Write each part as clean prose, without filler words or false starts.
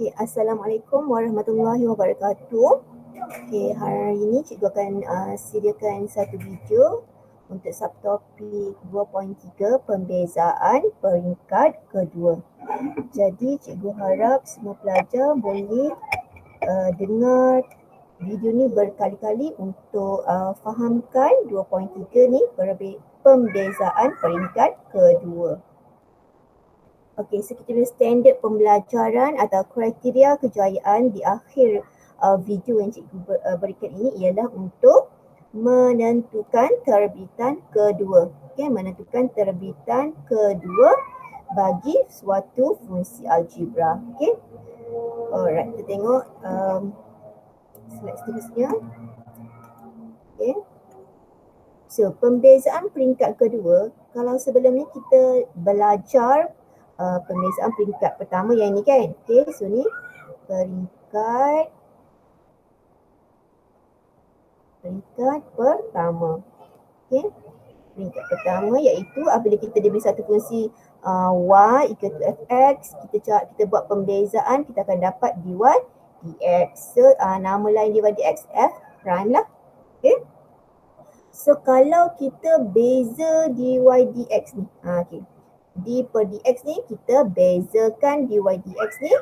Okay, Assalamualaikum warahmatullahi wabarakatuh. Okay, hari ini cikgu akan sediakan satu video untuk subtopik 2.3 pembezaan peringkat kedua. Jadi cikgu harap semua pelajar boleh dengar video ni berkali-kali untuk fahamkan 2.3 ni pembezaan peringkat kedua. Okey, so kita punya standard pembelajaran atau kriteria kejayaan di akhir video yang cikgu berikan ini ialah untuk menentukan terbitan kedua. Okey, menentukan terbitan kedua bagi suatu fungsi algebra. Okey. Alright, kita tengok slide seterusnya. Okey. So, pembezaan peringkat kedua, kalau sebelum ni kita belajar pembezaan peringkat pertama yang ni kan. Okay, so ni peringkat pertama. Okay, peringkat pertama iaitu apabila kita diberi satu fungsi y equal to fx, kita buat pembezaan, kita akan dapat dy dx. So nama lain dy dx f prime lah. Okay. So kalau kita beza dy dx ni, okay, d per dx ni kita bezakan dy dx ni,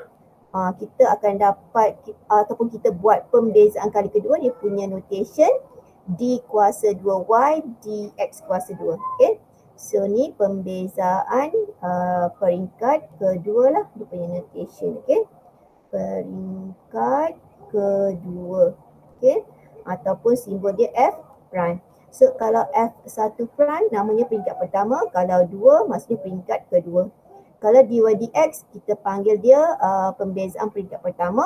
kita akan dapat ataupun kita buat pembezaan kali kedua, dia punya notation d kuasa 2y dx kuasa 2. Okay. So ni pembezaan peringkat kedua lah, dia punya notation. Okay. Peringkat kedua. Okay. Ataupun simbol dia f prime. So kalau F1 prime namanya peringkat pertama, kalau 2 maksudnya peringkat kedua. Kalau dy dx kita panggil dia pembezaan peringkat pertama.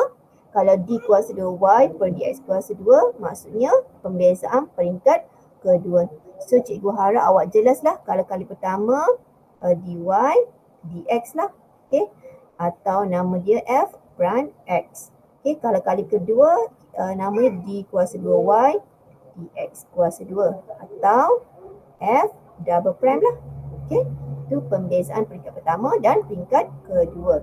Kalau d kuasa 2y per dx kuasa 2 maksudnya pembezaan peringkat kedua. So cikgu harap awak jelaslah kalau kali pertama dy dx lah. Okay. Atau nama dia f prime x. Okay. Kalau kali kedua namanya d kuasa 2y dx kuasa 2 atau f double prime lah. Okey, itu pembezaan peringkat pertama dan peringkat kedua.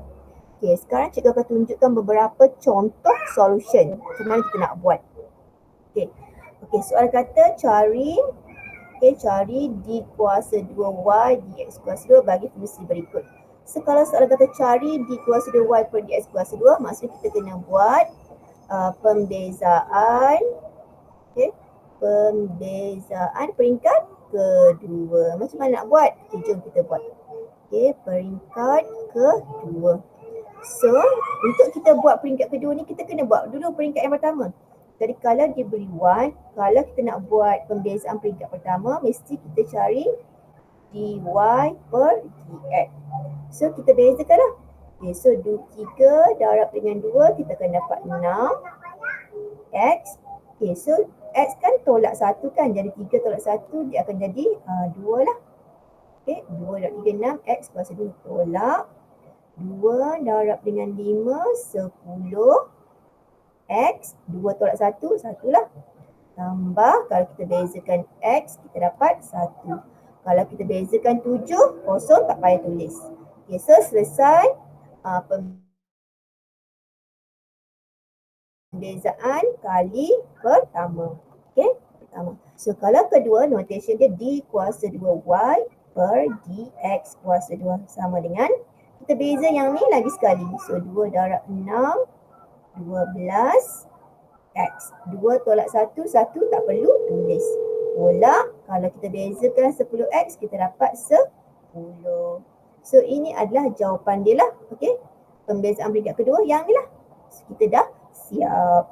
Okey, sekarang cikgu akan tunjukkan beberapa contoh solution macam mana kita nak buat. Okey. Okey, soalan kata cari d kuasa 2y dx kuasa 2 bagi fungsi berikut. So kalau soalan kata cari d kuasa 2y per dx kuasa 2, maksudnya kita kena buat pembezaan, okey, pembezaan peringkat kedua. Macam mana nak buat? Okay, jom kita buat. Okay, peringkat kedua. So, untuk kita buat peringkat kedua ni, kita kena buat dulu peringkat yang pertama. Jadi kalau dia beri 1, kalau kita nak buat pembezaan peringkat pertama, mesti kita cari dy per dx. So, kita bezakan lah. Okay, so 3 darab dengan 2, kita akan dapat 6x. Okay, so x kan tolak 1 kan, jadi 3 tolak 1 dia akan jadi 2 lah. Okay, 2 darab 3, 6, x kuasa 2 tolak 2 darab dengan 5, 10 x, 2 tolak 1, 1 lah. Tambah, kalau kita bezakan x, kita dapat 1. Kalau kita bezakan 7, kosong tak payah tulis. Okay, so selesai pembezaan kali pertama. Okay, pertama. So kalau kedua, notation dia d kuasa 2y per dx kuasa 2 sama dengan, kita beza yang ni lagi sekali. So 2 darab 6, 12 x. 2 tolak 1, 1 tak perlu tulis. Tolak, kalau kita bezakan 10x, kita dapat 10. So ini adalah jawapan dia lah. Okay, pembezaan peringkat kedua yang ni lah. So, kita dah siap.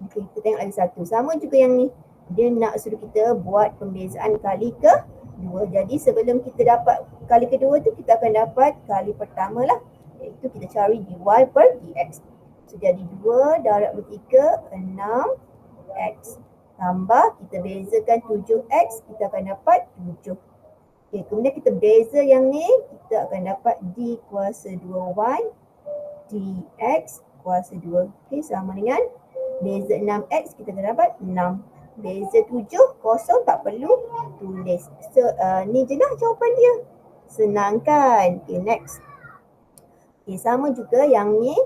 Okay, kita tengok lagi satu. Sama juga yang ni. Dia nak suruh kita buat pembezaan kali kedua. Jadi sebelum kita dapat kali kedua tu, kita akan dapat kali pertama lah. Iaitu kita cari dy per dx. So jadi 2 darab 3, 6x. Tambah, kita bezakan 7x, kita akan dapat 7. Okay, kemudian kita beza yang ni, kita akan dapat d kuasa 2y dx kuasa 2. Okay, sama dengan beza 6x, kita akan dapat 6. Beza 7, kosong tak perlu tulis. So, ni je lah jawapan dia. Senang kan? Okay, next. Okay, sama juga yang ni.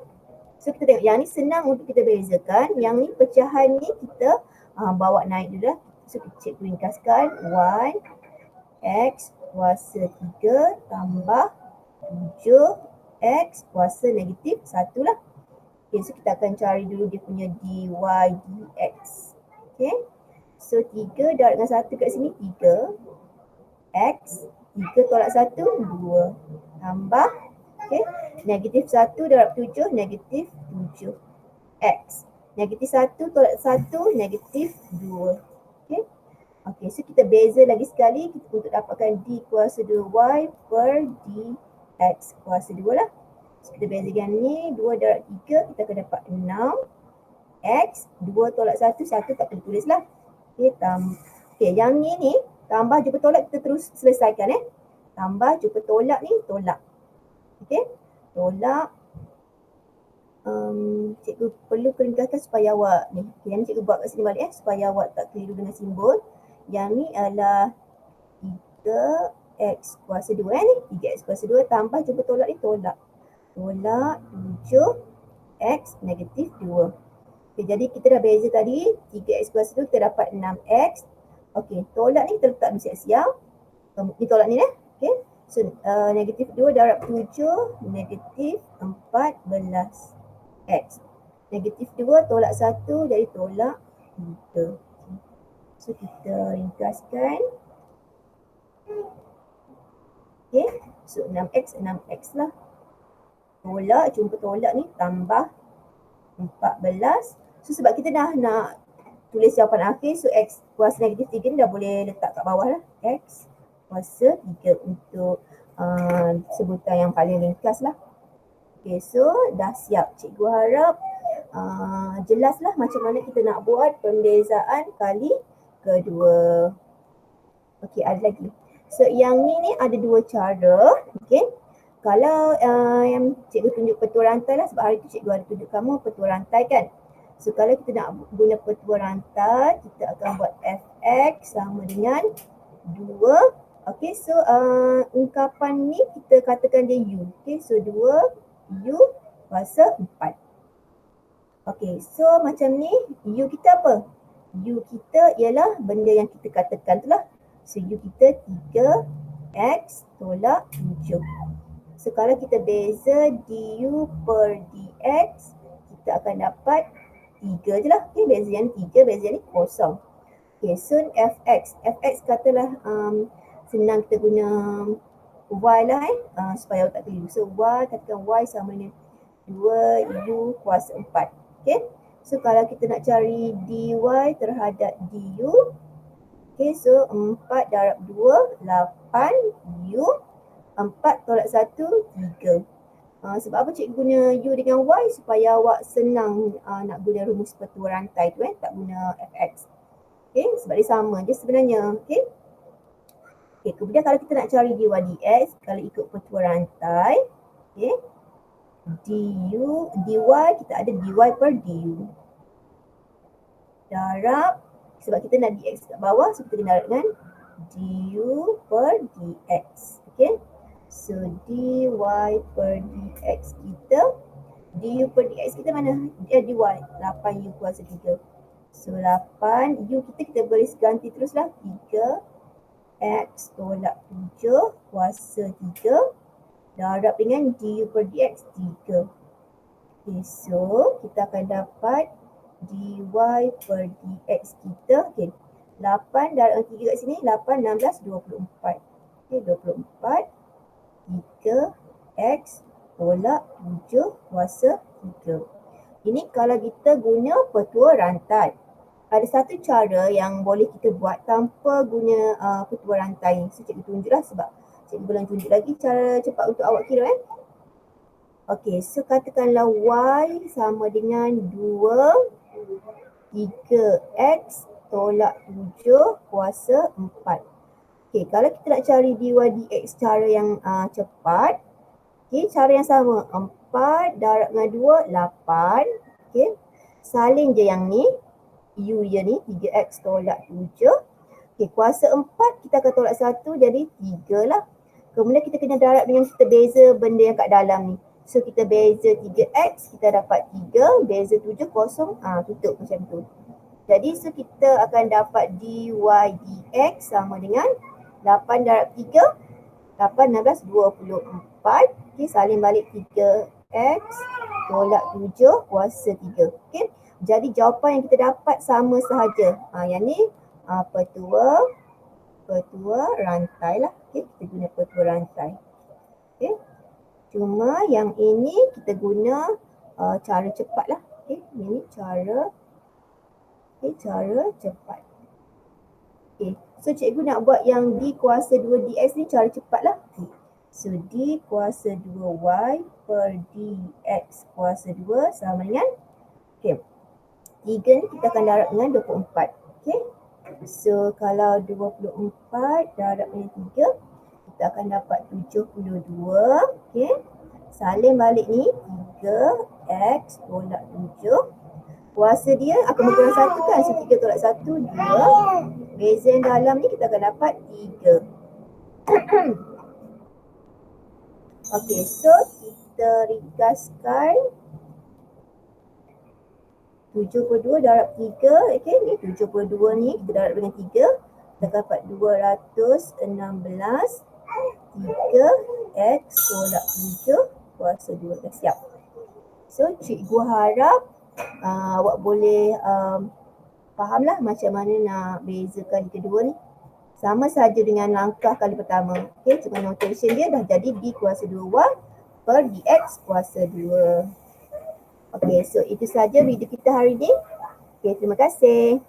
So kita tengok yang ni senang untuk kita bezakan. Yang ni pecahan ni kita bawa naik dulu dah. So cikgu ringkaskan y x kuasa 3 tambah 7x kuasa negatif 1 lah. Okay, so kita akan cari dulu dia punya dy dx. Okay, so 3 darab dengan 1 kat sini 3. X, 3 tolak 1, 2. Tambah, okay, negatif 1 darab 7, negatif 7. X, negatif 1 tolak 1, negatif 2. Okay. Okay, so kita beza lagi sekali untuk dapatkan d kuasa 2y per dx kuasa 2 lah. So kita bezakan ni, 2 darab 3, kita akan dapat 6. X, 2 tolak 1, 1 tak perlu tulis lah. Okay, okay, yang ni tambah jumpa tolak kita terus selesaikan Tambah jumpa tolak ni, tolak. Okay, tolak. Cikgu perlu ringkaskan supaya awak ni. Okay, yang ni cikgu buat kat sini balik supaya awak tak keliru dengan simbol. Yang ni adalah 3x kuasa 2 ni. 3x kuasa 2 tambah jumpa tolak ni, tolak. Tolak 7x negatif 2. Okay, jadi kita dah beza tadi. 3x kuasa 2 kita dapat 6x. Okay, tolak ni kita letak di siap-siap. Ni tolak ni Okay, so negatif 2 darab 7, negatif 14x. Negatif 2 tolak 1 jadi tolak 3. So kita ringkaskan. Okay, so 6x, 6x lah. Tolak, jumpa tolak ni tambah 14. So sebab kita dah nak tulis jawapan akhir, so x kuasa negatif 3 ni dah boleh letak kat bawah lah. X kuasa 3 untuk sebutan yang paling ringkas lah. Okay, so dah siap. Cikgu harap jelaslah macam mana kita nak buat pembezaan kali kedua. Okay, ada lagi. So yang ni ada dua cara. Okay, kalau yang cikgu tunjuk petua rantai lah, sebab hari tu cikgu ada tunjuk kamu petua rantai kan. So kalau kita nak guna petua rantai, kita akan buat fx sama dengan 2. Okay, so ungkapan ni kita katakan dia u. Okay, so 2u kuasa 4. Okay, so macam ni u kita apa? U kita ialah benda yang kita katakan tu lah. So u kita 3x tolak 7. So kalau kita beza du per dx, kita akan dapat 3 je lah. Okay, beza yang 3, beza yang ni kosong. Okay, so fx. Fx katalah senang kita guna y lah supaya awak tak keliru. So y, katakan y sama dengan 2u kuasa 4. Okay, so kalau kita nak cari dy terhadap du, okay, so 4 darab 2, 8u. 4 tolak 1, 3. Sebab apa cikgu guna u dengan y? Supaya awak senang nak guna rumus petua rantai tu tak guna fx. Okay, sebab dia sama je sebenarnya. Okay. Okay, kemudian kalau kita nak cari dy dx, kalau ikut petua rantai, okay, du, dy kita ada dy per du. Darab, sebab kita nak dx kat bawah, so kita kena darab dengan du per dx. Okay. So dy per dx kita, du per dx kita mana? Dy, 8u kuasa 3. So 8, u kita boleh ganti terus lah. 3x tolak 7 kuasa 3 darab dengan du per dx 3. Okay, so kita akan dapat dy per dx kita. Okay, 8 darab 3 kat sini, 8, 16, 24. Okay, 24. 3x tolak 7 kuasa 3. Ini kalau kita guna petua rantai. Ada satu cara yang boleh kita buat tanpa guna petua rantai. So cikgu tunjuklah sebab cikgu belum tunjuk lagi cara cepat untuk awak kira Okey, so katakanlah y sama dengan 2 3x tolak 7 kuasa 4. Okay, kalau kita nak cari dy dx cara yang cepat, okay, cara yang sama, 4 darab dengan 2, 8. Okay, salin je yang ni, u je ni, 3x tolak 7. Okay, kuasa 4 kita akan tolak 1 jadi 3 lah. Kemudian kita kena darab dengan kita beza benda yang kat dalam ni. So kita beza 3x, kita dapat 3, beza 7 kosong, tutup macam tu. Jadi so kita akan dapat dy dx sama dengan 8 darab 3, 8, 16, 24. Okay, salin balik 3x tolak 7 kuasa 3. Okay. Jadi jawapan yang kita dapat sama sahaja. Yang ni petua rantai lah. Okay, kita guna petua rantai. Okay. Cuma yang ini kita guna cara cepat lah. Okay, ini cara cepat. Okay. So cikgu nak buat yang d kuasa 2 dx ni cara cepat lah. Okay. So d kuasa 2y per dx kuasa 2 sama dengan 3 ni kita akan darab dengan 24. Okay. So kalau 24 darab dengan 3 kita akan dapat 72. Okay. Salin balik ni 3x tolak 7. Kuasa dia akan berkurang 1 kan. So 3 tolak 1, 2. Beza yang dalam ni kita akan dapat 3. Okay, so kita ringkaskan 72 darab 3. Okay, ni 72 ni kita darab dengan 3. Kita dapat 216. 3x tolak 7 kuasa 2. Dah siap. So cikgu harap awak boleh fahamlah macam mana nak bezakan kedua ni. Sama saja dengan langkah kali pertama. Okay, cuma notation dia dah jadi d kuasa 2y per dx kuasa 2. Okay, so itu saja video kita hari ini. Okay, terima kasih.